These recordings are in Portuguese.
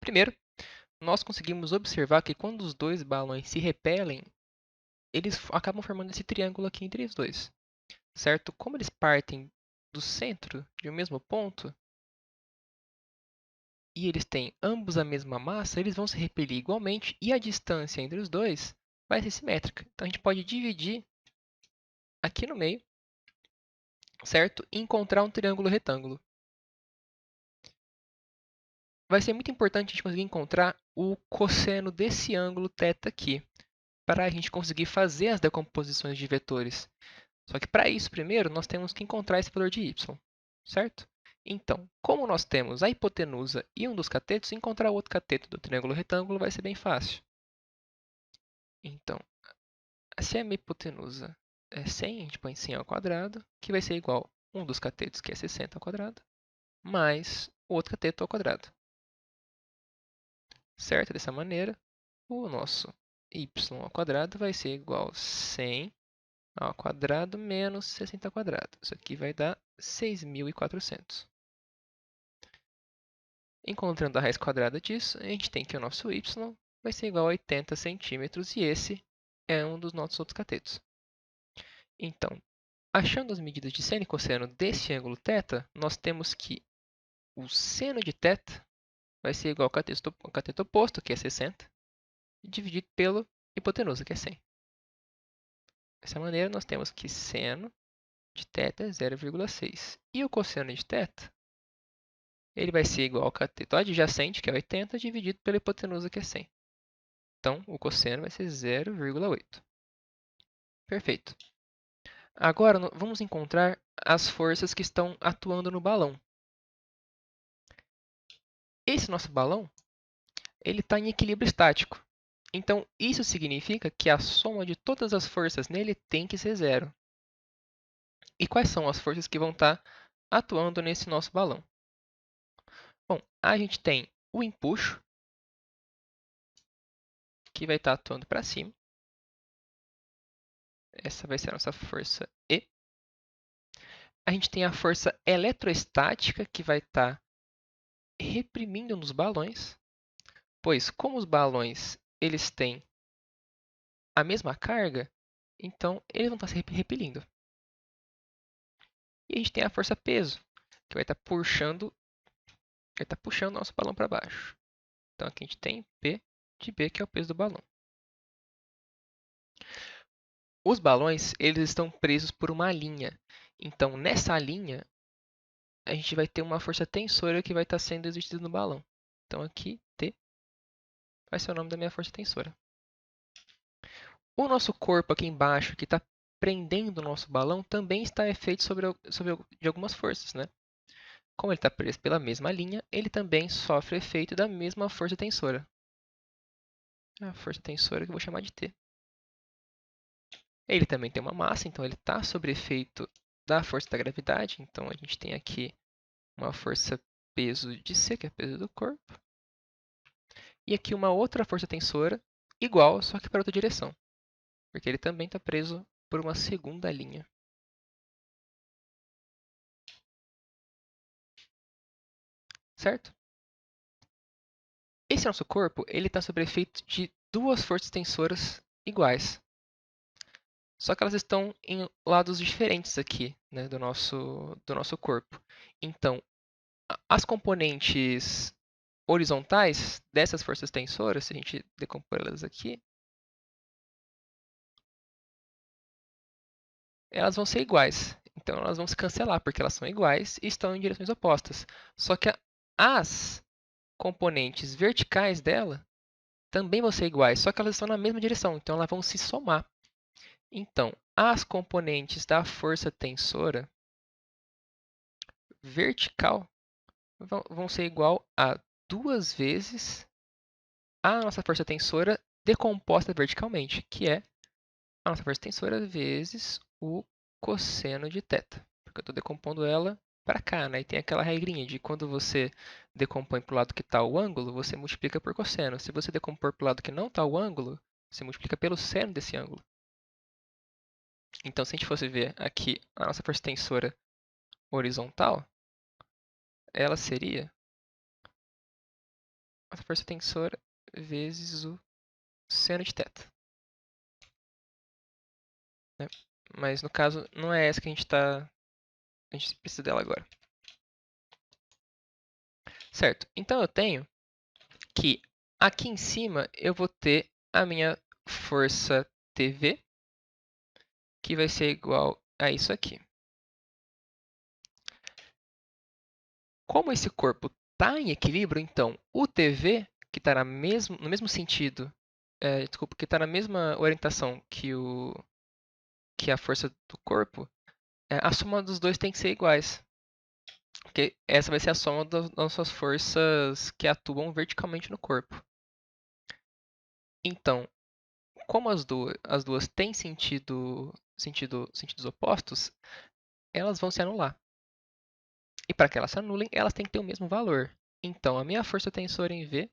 Primeiro, nós conseguimos observar que quando os dois balões se repelem, eles acabam formando esse triângulo aqui entre os dois, certo? Como eles partem do centro de um mesmo ponto, e eles têm ambos a mesma massa, eles vão se repelir igualmente e a distância entre os dois vai ser simétrica. Então a gente pode dividir aqui no meio, certo? E encontrar um triângulo retângulo. Vai ser muito importante a gente conseguir encontrar o cosseno desse ângulo θ aqui, para a gente conseguir fazer as decomposições de vetores. Só que para isso, primeiro, nós temos que encontrar esse valor de y, certo? Então, como nós temos a hipotenusa e um dos catetos, encontrar o outro cateto do triângulo retângulo vai ser bem fácil. Então, se a minha hipotenusa é 100, a gente põe 100 ao quadrado, que vai ser igual a um dos catetos, que é 60 ao quadrado, mais o outro cateto ao quadrado. Certo? Dessa maneira, o nosso y ao quadrado vai ser igual a 100 ao quadrado menos 60 ao quadrado. Isso aqui vai dar 6.400. Encontrando a raiz quadrada disso, a gente tem que o nosso y vai ser igual a 80 centímetros e esse é um dos nossos outros catetos. Então, achando as medidas de seno e cosseno desse ângulo θ, nós temos que o seno de θ vai ser igual ao cateto oposto, que é 60, dividido pela hipotenusa, que é 100. Dessa maneira, nós temos que seno de θ é 0,6. E o cosseno de θ, ele vai ser igual ao cateto adjacente, que é 80, dividido pela hipotenusa, que é 100. Então, o cosseno vai ser 0,8. Perfeito. Agora, vamos encontrar as forças que estão atuando no balão. Esse nosso balão, ele está em equilíbrio estático. Então, isso significa que a soma de todas as forças nele tem que ser zero. E quais são as forças que vão estar atuando nesse nosso balão? Bom, a gente tem o empuxo, que vai estar atuando para cima. Essa vai ser a nossa força E. A gente tem a força eletrostática, que vai estar reprimindo nos balões, pois como os balões eles têm a mesma carga, então eles vão estar se repelindo. E a gente tem a força peso, que vai estar puxando o nosso balão para baixo. Então aqui a gente tem P de B, que é o peso do balão. Os balões eles estão presos por uma linha. Então nessa linha a gente vai ter uma força tensora que vai estar sendo exercida no balão. Então aqui T vai ser o nome da minha força tensora. O nosso corpo aqui embaixo, que está prendendo o nosso balão, também está efeito de algumas forças, né? Como ele está preso pela mesma linha, ele também sofre efeito da mesma força tensora. A força tensora que eu vou chamar de T. Ele também tem uma massa, então ele está sob efeito da força da gravidade. Então a gente tem aqui uma força peso de C, que é peso do corpo. E aqui uma outra força tensora, igual, só que para outra direção. Porque ele também está preso por uma segunda linha. Certo? Esse nosso corpo ele está sob efeito de duas forças tensoras iguais. Só que elas estão em lados diferentes aqui, né, do nosso corpo. Então, as componentes horizontais dessas forças tensoras, se a gente decompor elas aqui, elas vão ser iguais. Então, elas vão se cancelar, porque elas são iguais e estão em direções opostas. Só que as componentes verticais dela também vão ser iguais, só que elas estão na mesma direção, então elas vão se somar. Então, as componentes da força tensora vertical vão ser igual a 2 vezes a nossa força tensora decomposta verticalmente, que é a nossa força tensora vezes o cosseno de θ. Porque eu estou decompondo ela para cá, né? E tem aquela regrinha de quando você decompõe para o lado que está o ângulo, você multiplica por cosseno. Se você decompor para o lado que não está o ângulo, você multiplica pelo seno desse ângulo. Então, se a gente fosse ver aqui a nossa força tensora horizontal, ela seria nossa força tensora vezes o seno de θ. Né? Mas no caso, não é essa que a gente precisa dela agora. Certo, então eu tenho que aqui em cima eu vou ter a minha força TV, que vai ser igual a isso aqui. Como esse corpo está em equilíbrio, então o TV, que está no mesmo sentido, desculpa, que está na mesma orientação que a força do corpo, a soma dos dois tem que ser iguais. Porque essa vai ser a soma das nossas forças que atuam verticalmente no corpo. Então, como as duas têm sentidos opostos, elas vão se anular. E para que elas se anulem, elas têm que ter o mesmo valor. Então, a minha força tensora em V,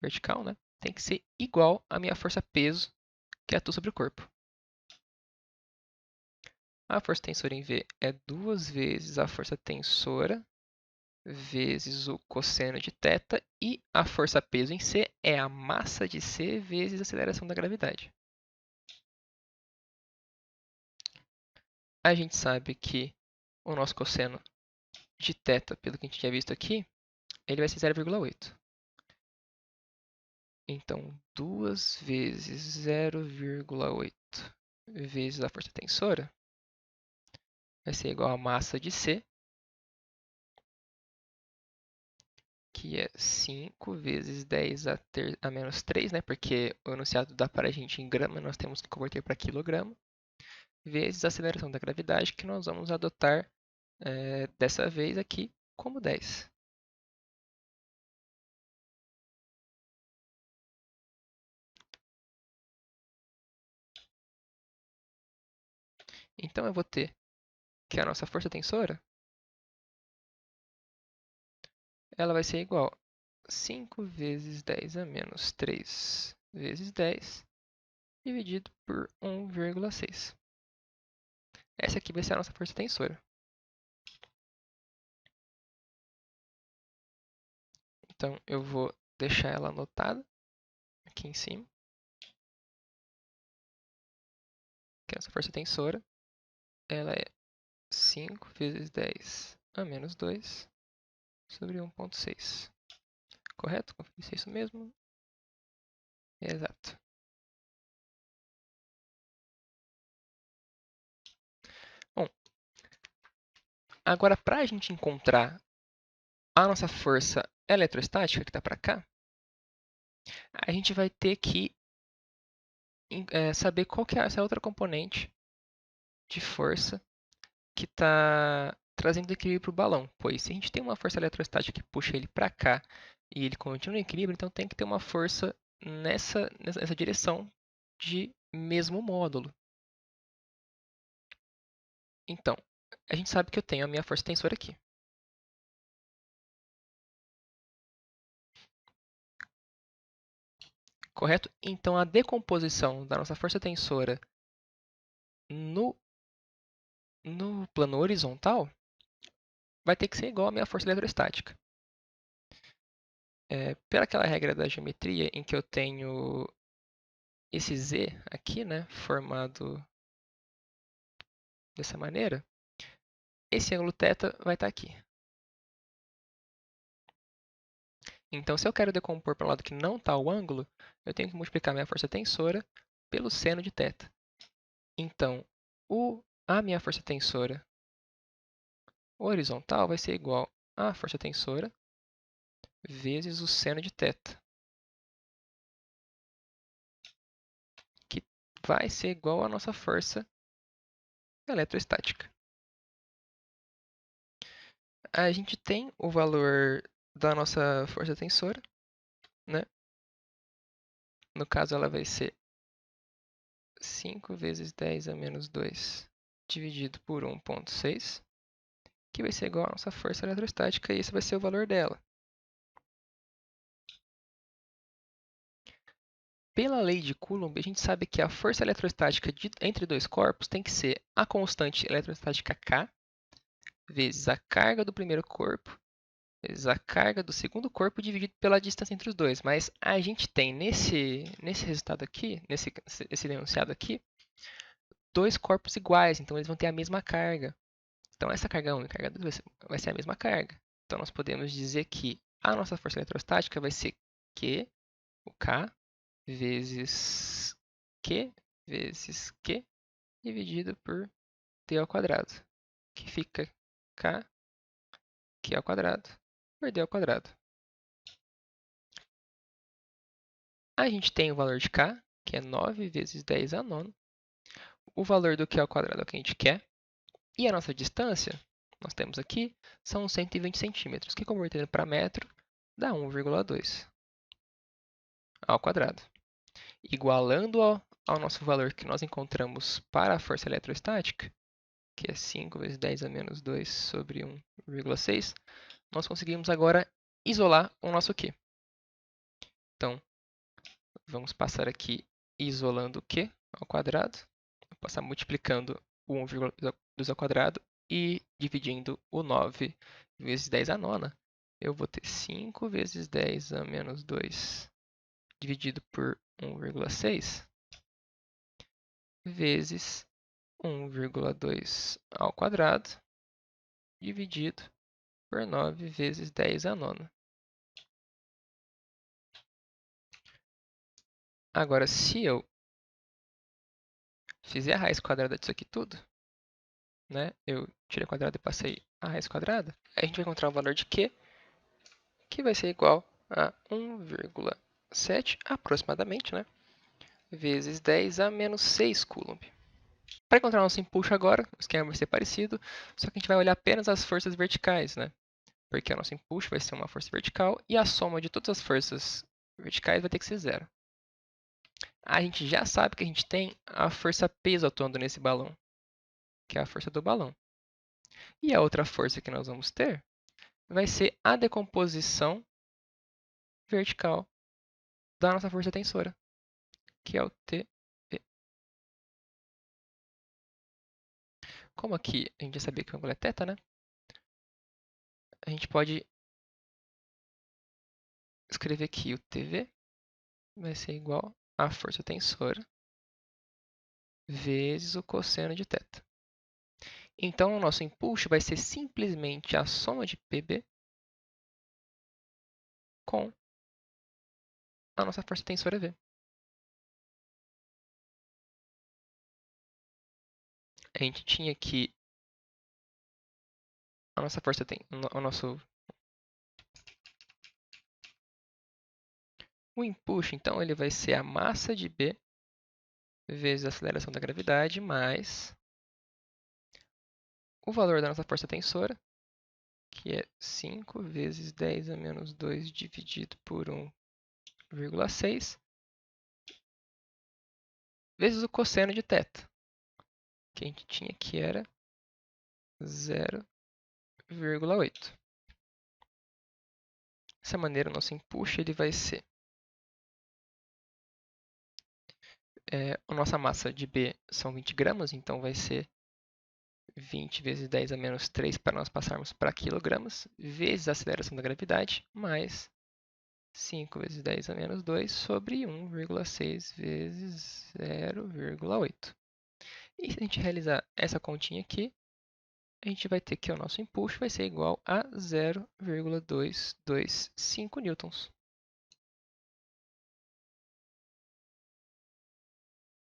vertical, né, tem que ser igual à minha força peso que atua sobre o corpo. A força tensora em V é 2 vezes a força tensora vezes o cosseno de θ, e a força peso em C é a massa de C vezes a aceleração da gravidade. A gente sabe que o nosso cosseno de θ, pelo que a gente tinha visto aqui, ele vai ser 0,8. Então, 2 vezes 0,8 vezes a força tensora vai ser igual a massa de C, que é 5 vezes 10 a menos 3, né? Porque o enunciado dá para a gente em grama, nós temos que converter para quilograma, vezes a aceleração da gravidade, que nós vamos adotar dessa vez aqui como 10. Então eu vou ter que a nossa força tensora ela vai ser igual a 5 vezes 10 a menos 3 vezes 10 dividido por 1,6. Essa aqui vai ser a nossa força tensora. Então eu vou deixar ela anotada aqui em cima, que essa força tensora ela é 5 vezes 10 a menos 2 sobre 1,6. Correto? Conferir se é isso mesmo. Exato. Bom, agora para a gente encontrar a nossa força eletrostática, que está para cá, a gente vai ter que saber qual que é essa outra componente de força que está trazendo equilíbrio para o balão. Pois se a gente tem uma força eletrostática que puxa ele para cá e ele continua em equilíbrio, então tem que ter uma força nessa direção de mesmo módulo. Então, a gente sabe que eu tenho a minha força tensora aqui. Correto? Então, a decomposição da nossa força tensora no plano horizontal vai ter que ser igual à minha força eletrostática. Pela aquela regra da geometria em que eu tenho esse Z aqui, né, formado dessa maneira, esse ângulo θ vai estar aqui. Então, se eu quero decompor para o lado que não está o ângulo, eu tenho que multiplicar minha força tensora pelo seno de θ. Então, a minha força tensora horizontal vai ser igual à força tensora vezes o seno de θ, que vai ser igual à nossa força eletrostática. A gente tem o valor da nossa força tensora, né? No caso, ela vai ser 5 vezes 10 a menos 2 dividido por 1,6, que vai ser igual à nossa força eletrostática, e esse vai ser o valor dela. Pela lei de Coulomb, a gente sabe que a força eletrostática entre dois corpos tem que ser a constante eletrostática K vezes a carga do primeiro corpo vezes a carga do segundo corpo dividido pela distância entre os dois. Mas a gente tem nesse resultado aqui, nesse enunciado aqui, dois corpos iguais, então eles vão ter a mesma carga. Então essa carga 1 e carga 2 vai ser a mesma carga. Então nós podemos dizer que a nossa força eletrostática vai ser Q, o K, vezes Q, vezes Q, dividido por T ao quadrado, que fica K, Q ao quadrado, por D ao quadrado. A gente tem o valor de K, que é 9 vezes 10 a nona. O valor do Q ao quadrado é o que a gente quer. E a nossa distância, nós temos aqui, são 120 centímetros, que convertendo para metro, dá 1,2 ao quadrado. Igualando ao nosso valor que nós encontramos para a força eletrostática, que é 5 vezes 10 a menos 2 sobre 1,6, nós conseguimos agora isolar o nosso Q. Então, vamos passar aqui isolando o Q ao quadrado. Vou passar multiplicando o 1,2 ao quadrado e dividindo o 9 vezes 10 a nona. Eu vou ter 5 vezes 10 a menos 2 dividido por 1,6 vezes 1,2 ao quadrado dividido por 9 vezes 10 a nona. Agora, se eu fizer a raiz quadrada disso aqui tudo, né? Eu tirei a quadrada e passei a raiz quadrada, a gente vai encontrar o valor de Q, que vai ser igual a 1,7 aproximadamente, né? Vezes 10 a menos 6 Coulomb. Para encontrar nosso impulso agora, o esquema vai ser parecido, só que a gente vai olhar apenas as forças verticais, né? Porque o nosso impulso vai ser uma força vertical e a soma de todas as forças verticais vai ter que ser zero. A gente já sabe que a gente tem a força peso atuando nesse balão, que é a força do balão. E a outra força que nós vamos ter vai ser a decomposição vertical da nossa força tensora, que é o T. Como aqui a gente já sabia que o ângulo é θ, né? A gente pode escrever aqui o TV vai ser igual à força tensora vezes o cosseno de θ. Então, o nosso impulso vai ser simplesmente a soma de PB com a nossa força tensora V. A gente tinha aqui a nossa força tem o nosso o impulso, então ele vai ser a massa de B vezes a aceleração da gravidade mais o valor da nossa força tensora, que é 5 vezes 10 a menos 2 dividido por 1,6 vezes o cosseno de θ, que a gente tinha que era 0,8. Dessa maneira, o nosso impulso ele vai ser a nossa massa de B são 20 gramas, então vai ser 20 vezes 10 a menos 3 para nós passarmos para quilogramas, vezes a aceleração da gravidade, mais 5 vezes 10 a menos 2 sobre 1,6 vezes 0,8. E se a gente realizar essa continha aqui, a gente vai ter que o nosso impulso vai ser igual a 0,225 newtons.